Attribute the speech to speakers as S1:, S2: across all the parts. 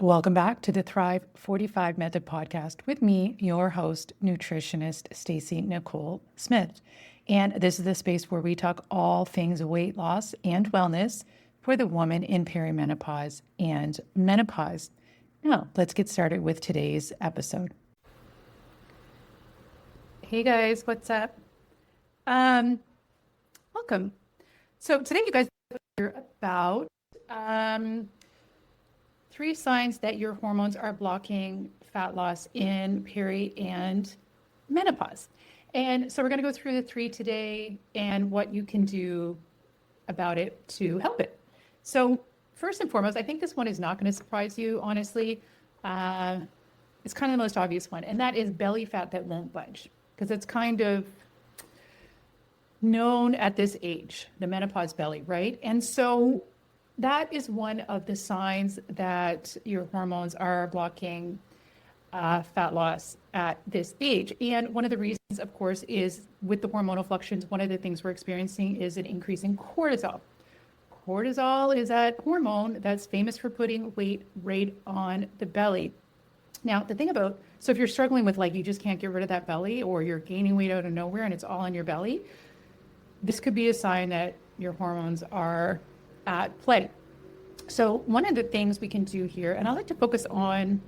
S1: Welcome back to the Thrive 45 Method podcast with me, your host, nutritionist Stacey Nicole Smith. And this is the space where we talk all things weight loss and wellness for the woman in perimenopause and menopause. Now, let's get started with today's episode. Hey guys, what's up? Welcome. So today you guys hear about 3 signs that your hormones are blocking fat loss in peri and menopause. And so we're going to go through the 3 today and what you can do about it to help it. So first and foremost, I think this one is not going to surprise you, honestly. It's kind of the most obvious one, and that is belly fat that won't budge, because it's kind of known at this age, the menopause belly, right? And so that is one of the signs that your hormones are blocking fat loss at this age. And one of the reasons, of course, is with the hormonal fluctuations, one of the things we're experiencing is an increase in cortisol. Cortisol is that hormone that's famous for putting weight right on the belly. Now, the thing about, so if you're struggling with you just can't get rid of that belly, or you're gaining weight out of nowhere and it's all on your belly, this could be a sign that your hormones are at play. So one of the things we can do here, and I like to focus on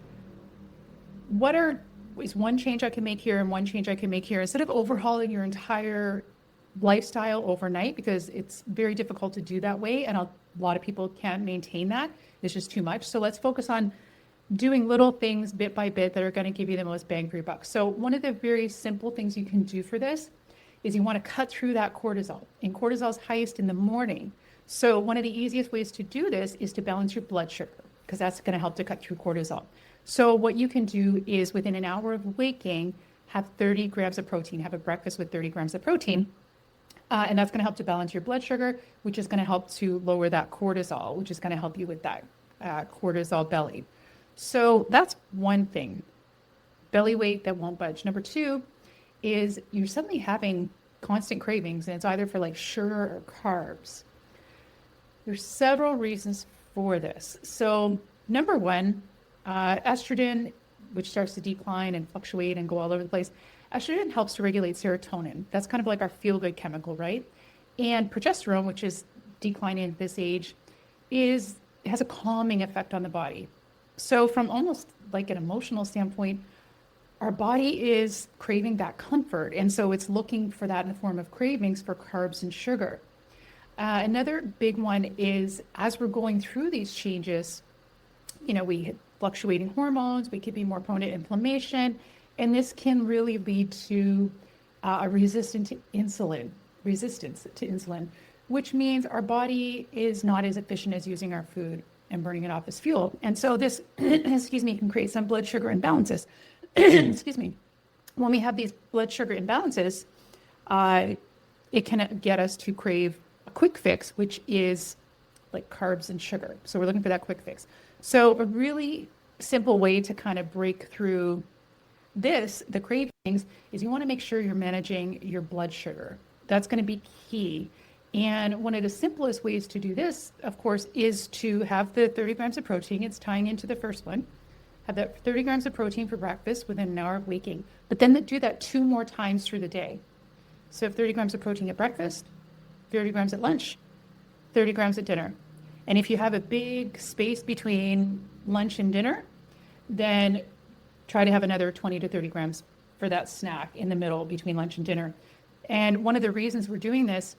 S1: is one change I can make here and one change I can make here, instead of overhauling your entire lifestyle overnight, because it's very difficult to do that way. And a lot of people can't maintain that. It's just too much. So let's focus on doing little things bit by bit that are going to give you the most bang for your buck. So one of the very simple things you can do for this is you want to cut through that cortisol. And cortisol is highest in the morning. So one of the easiest ways to do this is to balance your blood sugar, because that's going to help to cut through cortisol. So what you can do is within an hour of waking, have 30 grams of protein, have a breakfast with 30 grams of protein. And that's going to help to balance your blood sugar, which is going to help to lower that cortisol, which is going to help you with that cortisol belly. So that's one thing, belly weight that won't budge. Number 2 is you're suddenly having constant cravings, and it's either for sugar or carbs. There's several reasons for this. So number 1, estrogen, which starts to decline and fluctuate and go all over the place. Estrogen helps to regulate serotonin. That's kind of like our feel-good chemical, right? And progesterone, which is declining at this age, has a calming effect on the body. So from almost like an emotional standpoint, our body is craving that comfort. And so it's looking for that in the form of cravings for carbs and sugar. Another big one is, as we're going through these changes, we hit fluctuating hormones, we could be more prone to inflammation, and this can really lead to a resistance to insulin, which means our body is not as efficient as using our food and burning it off as fuel. And so this, can create some blood sugar imbalances. When we have these blood sugar imbalances, it can get us to crave a quick fix, which is like carbs and sugar. So we're looking for that quick fix. So a really simple way to kind of break through the cravings, is you want to make sure you're managing your blood sugar. That's going to be key. And one of the simplest ways to do this, of course, is to have the 30 grams of protein. It's tying into the first one. Have that 30 grams of protein for breakfast within an hour of waking, but then do that 2 more times through the day. So 30 grams of protein at breakfast, 30 grams at lunch, 30 grams at dinner. And if you have a big space between lunch and dinner, then try to have another 20 to 30 grams for that snack in the middle between lunch and dinner. And one of the reasons we're doing this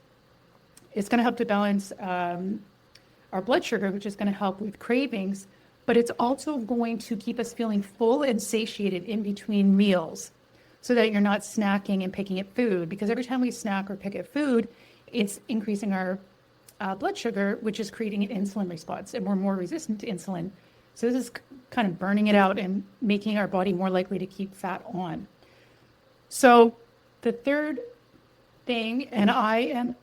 S1: is going to help to balance our blood sugar, which is going to help with cravings, but it's also going to keep us feeling full and satiated in between meals, so that you're not snacking and picking at food, because every time we snack or pick at food, it's increasing our blood sugar, which is creating an insulin response, and we're more resistant to insulin. So this is kind of burning it out and making our body more likely to keep fat on. So the third thing, and I am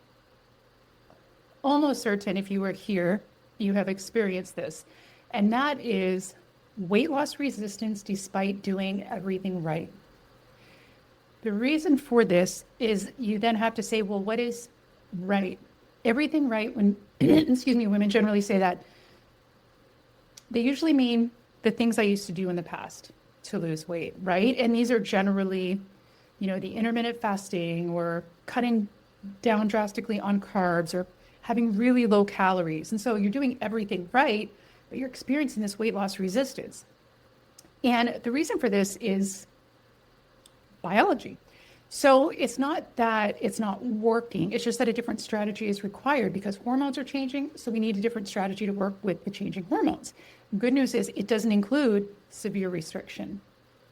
S1: almost certain if you were here, you have experienced this, and that is weight loss resistance despite doing everything right. The reason for this is you then have to say, well, what is right? Everything right, when women generally say that, they usually mean the things I used to do in the past to lose weight, right? And these are generally, the intermittent fasting or cutting down drastically on carbs or having really low calories. And so you're doing everything right, but you're experiencing this weight loss resistance. And the reason for this is biology. So it's not that it's not working, it's just that a different strategy is required because hormones are changing. So we need a different strategy to work with the changing hormones. Good news is it doesn't include severe restriction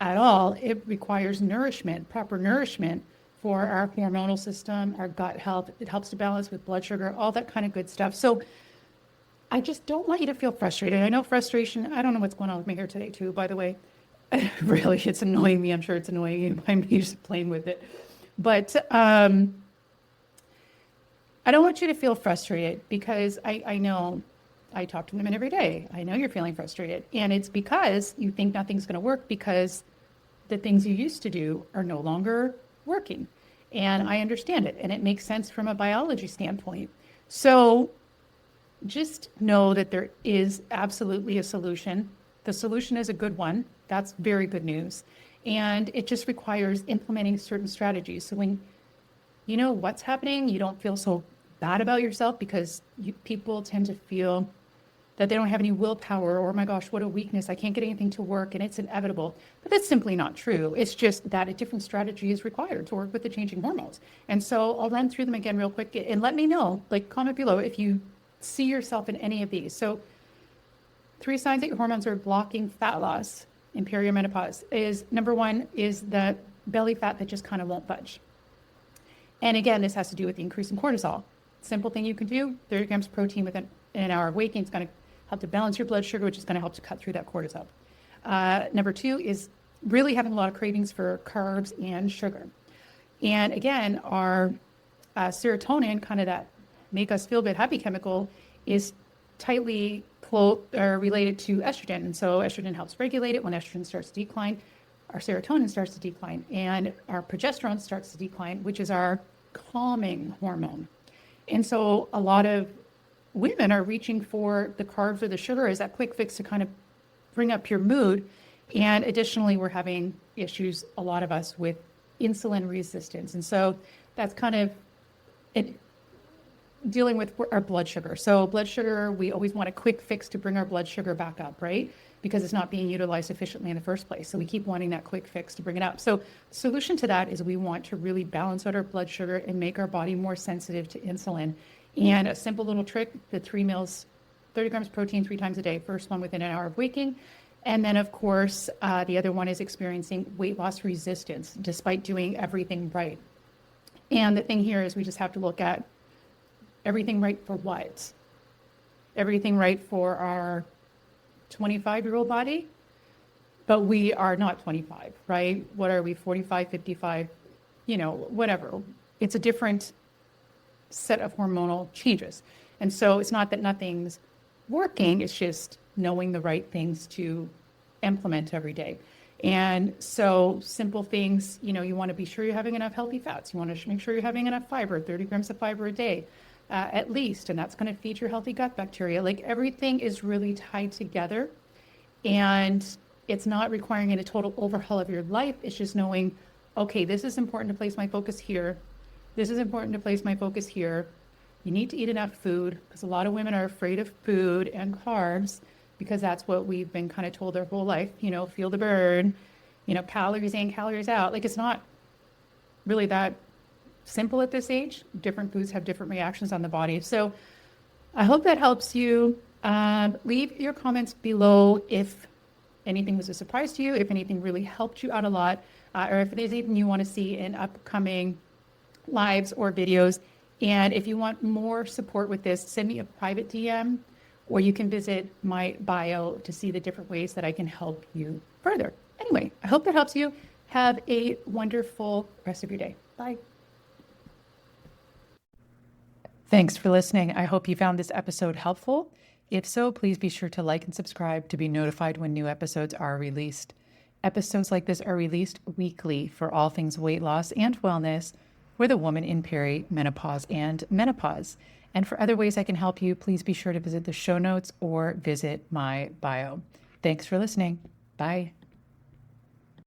S1: at all. It requires nourishment, proper nourishment for our hormonal system, our gut health. It helps to balance with blood sugar, all that kind of good stuff. So I just don't want you to feel frustrated. I know frustration, I don't know what's going on with me here today too, by the way. Really, it's annoying me. I'm sure it's annoying you. I'm just playing with it. But I don't want you to feel frustrated because I know I talk to women every day. I know you're feeling frustrated. And it's because you think nothing's going to work because the things you used to do are no longer working. And I understand it. And it makes sense from a biology standpoint. So just know that there is absolutely a solution. The solution is a good one. That's very good news. And it just requires implementing certain strategies. So when you know what's happening, you don't feel so bad about yourself because people tend to feel that they don't have any willpower or, oh my gosh, what a weakness. I can't get anything to work and it's inevitable. But that's simply not true. It's just that a different strategy is required to work with the changing hormones. And so I'll run through them again real quick and let me know, comment below if you see yourself in any of these. So 3 signs that your hormones are blocking fat loss in perimenopause is number 1 is the belly fat that just kind of won't budge. And again, this has to do with the increase in cortisol. Simple thing you can do, 30 grams of protein within an hour of waking is going to help to balance your blood sugar, which is going to help to cut through that cortisol. Number 2 is really having a lot of cravings for carbs and sugar. And again, our serotonin, kind of that make us feel good happy chemical, is tightly related to estrogen. And so estrogen helps regulate it. When estrogen starts to decline, our serotonin starts to decline and our progesterone starts to decline, which is our calming hormone. And so a lot of women are reaching for the carbs or the sugar as that quick fix to kind of bring up your mood. And additionally, we're having issues, a lot of us, with insulin resistance. And so that's kind of it, dealing with our blood sugar. So blood sugar, we always want a quick fix to bring our blood sugar back up, right? Because it's not being utilized efficiently in the first place. So we keep wanting that quick fix to bring it up. So the solution to that is we want to really balance out our blood sugar and make our body more sensitive to insulin. And a simple little trick, the 3 meals, 30 grams of protein 3 times a day, first one within an hour of waking. And then of course, the other one is experiencing weight loss resistance despite doing everything right. And the thing here is we just have to look at everything right for what? Everything right for our 25-year-old body, but we are not 25, right? What are we, 45, 55, whatever. It's a different set of hormonal changes. And so it's not that nothing's working, it's just knowing the right things to implement every day. And so simple things, you want to be sure you're having enough healthy fats. You want to make sure you're having enough fiber, 30 grams of fiber a day. At least, and that's going to feed your healthy gut bacteria. Everything is really tied together, and it's not requiring a total overhaul of your life. It's just knowing, okay, this is important to place my focus here. This is important to place my focus here. You need to eat enough food because a lot of women are afraid of food and carbs because that's what we've been kind of told their whole life, feel the burn, calories in, calories out. It's not really that simple at this age. Different foods have different reactions on the body. So I hope that helps you. Leave your comments below if anything was a surprise to you, if anything really helped you out a lot, or if there's anything you want to see in upcoming lives or videos. And if you want more support with this, send me a private DM, or you can visit my bio to see the different ways that I can help you further. Anyway, I hope that helps you. Have a wonderful rest of your day. Bye. Thanks for listening. I hope you found this episode helpful. If so, please be sure to like and subscribe to be notified when new episodes are released. Episodes like this are released weekly for all things weight loss and wellness with a woman in perimenopause and menopause. And for other ways I can help you, please be sure to visit the show notes or visit my bio. Thanks for listening. Bye.